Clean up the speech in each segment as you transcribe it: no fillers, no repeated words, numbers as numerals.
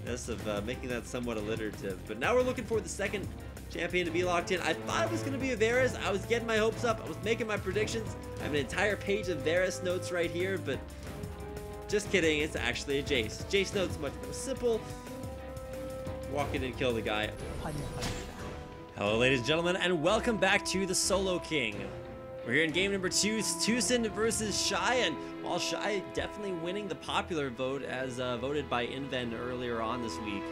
of making that somewhat alliterative. But now we're looking for the second champion to be locked in. I thought it was going to be a Varus. I was getting my hopes up. I was making my predictions. I have an entire page of Varus notes right here, but just kidding. It's actually a Jace. Jace notes much more simple. Walk in and kill the guy. Hello, ladies and gentlemen, and welcome back to the Solo King. We're here in game number 2, TuSin versus Shy, and while Shy definitely winning the popular vote as voted by Inven earlier on this week,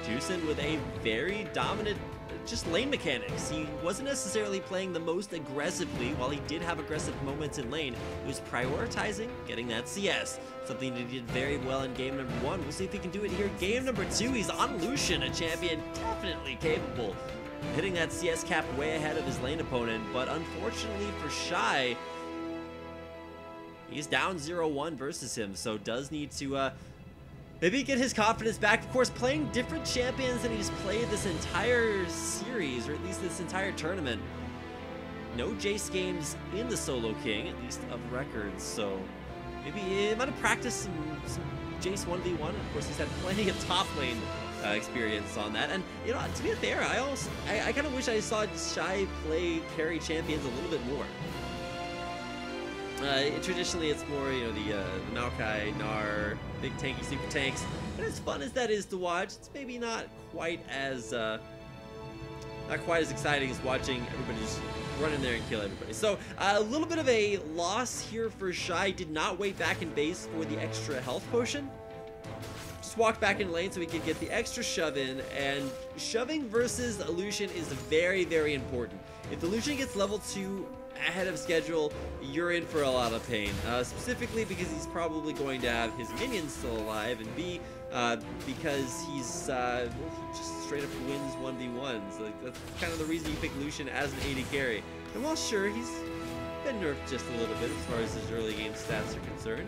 TuSin with a very dominant just lane mechanics. He wasn't necessarily playing the most aggressively. While he did have aggressive moments in lane, he was prioritizing getting that CS, something he did very well in game number 1. We'll see if he can do it here. Game number 2, he's on Lucian, a champion definitely capable of hitting that CS cap way ahead of his lane opponent, but unfortunately for Shy, he's down 0-1 versus him, so does need to maybe get his confidence back. Of course, playing different champions than he's played this entire series, or at least this entire tournament. No Jace games in the Solo King, at least of records, so maybe he might have practiced some Jace 1v1. Of course, he's had plenty of top lane experience on that. And, you know, to be fair, I kind of wish I saw Shy play carry champions a little bit more. Traditionally, it's more, you know, the Maokai, Gnar, big tanky super tanks. And as fun as that is to watch, it's maybe not quite as exciting as watching everybody just run in there and kill everybody. So a little bit of a loss here for Shy. Did not wait back in base for the extra health potion. Just walked back in lane so we could get the extra shove in, and shoving versus Lucian is very, very important. If the Lucian gets level 2 ahead of schedule, you're in for a lot of pain, specifically because he's probably going to have his minions still alive, and B, because he's well, he just straight up wins 1v1s. Like, that's kind of the reason you pick Lucian as an AD carry. And while sure, he's been nerfed just a little bit as far as his early game stats are concerned,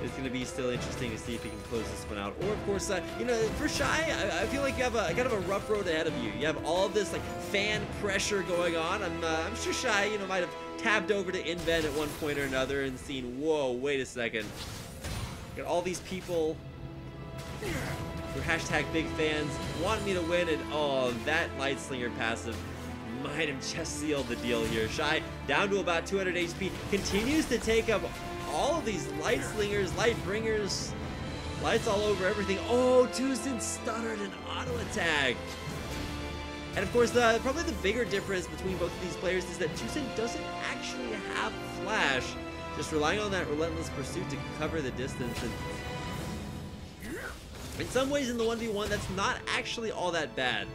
it's going to be still interesting to see if he can close this one out. Or, of course, you know, for Shy, I feel like you have a kind of a rough road ahead of you. You have all of this like fan pressure going on. I'm sure Shy, you know, might have tabbed over to Inven at one point or another and seen, whoa, wait a second. Got all these people who are #big fans want me to win, and oh, that Light Slinger passive might have just sealed the deal here. Shy down to about 200 HP, continues to take up all of these light slingers, light bringers, lights all over everything. Oh, TuSin stuttered an auto attack. And of course, probably the bigger difference between both of these players is that TuSin doesn't actually have flash, just relying on that relentless pursuit to cover the distance. And in some ways, in the 1v1, that's not actually all that bad,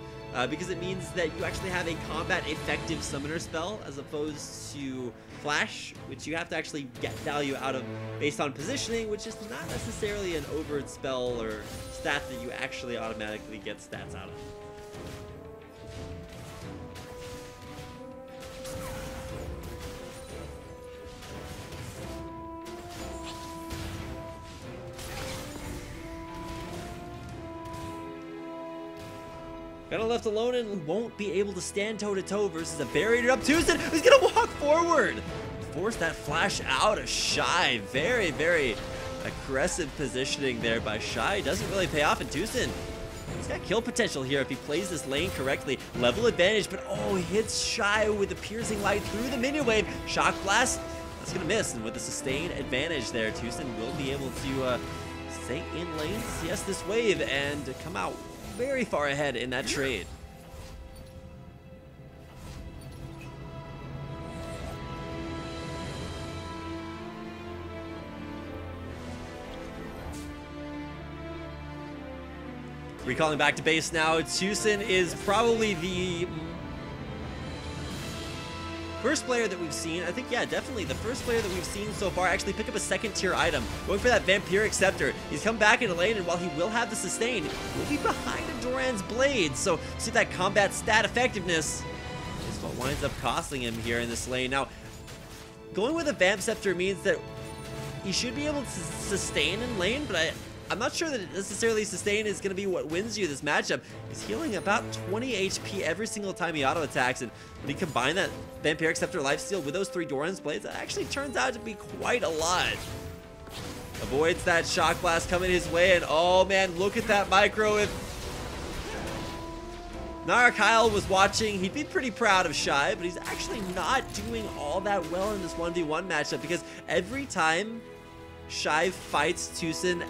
because it means that you actually have a combat effective summoner spell as opposed to flash, which you have to actually get value out of based on positioning, which is not necessarily an overt spell or stat that you actually automatically get stats out of. Kind of left alone and won't be able to stand toe-to-toe versus a barriered up TuSin, who's gonna walk forward. Force that flash out of Shy. Very, very aggressive positioning there by Shy. Doesn't really pay off, and TuSin, he's got kill potential here if he plays this lane correctly. Level advantage, but oh, hits Shy with a piercing light through the minion wave. Shock blast, that's gonna miss, and with the sustained advantage there, TuSin will be able to stay in lane, CS this wave, and come out very far ahead in that trade. Recalling back to base now, TuSin is probably the first player that we've seen, I think, yeah, definitely the first player that we've seen so far actually pick up a second tier item, going for that Vampiric Scepter. He's come back into lane, and while he will have the sustain, he'll be behind a Doran's Blade, so see that combat stat effectiveness is what winds up costing him here in this lane. Now, going with a Vamp Scepter means that he should be able to sustain in lane, but I'm not sure that necessarily sustain is going to be what wins you this matchup. He's healing about 20 HP every single time he auto attacks, and when you combine that Vampiric Scepter lifesteal with those 3 Doran's Blades, that actually turns out to be quite a lot. Avoids that Shock Blast coming his way, and oh man, look at that micro. If Nara Kyle was watching, he'd be pretty proud of Shy, but he's actually not doing all that well in this 1v1 matchup, because every time Shy fights TuSin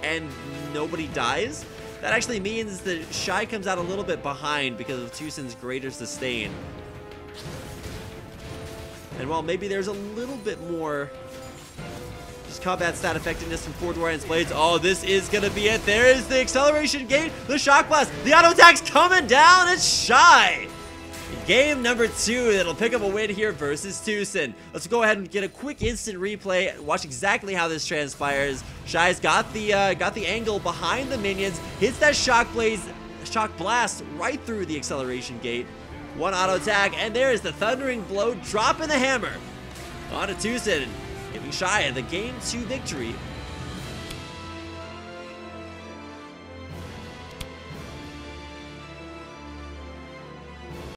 and nobody dies, that actually means that Shy comes out a little bit behind because of TuSin's greater sustain. And while maybe there's a little bit more just combat stat effectiveness from 4 Doran's Blades, oh, this is gonna be it. There is the acceleration gate, the Shock Blast, the auto attack's coming down. It's Shy. Game number 2, it'll pick up a win here versus TuSin. Let's go ahead and get a quick instant replay, watch exactly how this transpires. Shy's got the angle behind the minions, hits that Shock Blast right through the acceleration gate. 1 auto attack, and there is the thundering blow, dropping the hammer onto TuSin, giving Shy the game 2 victory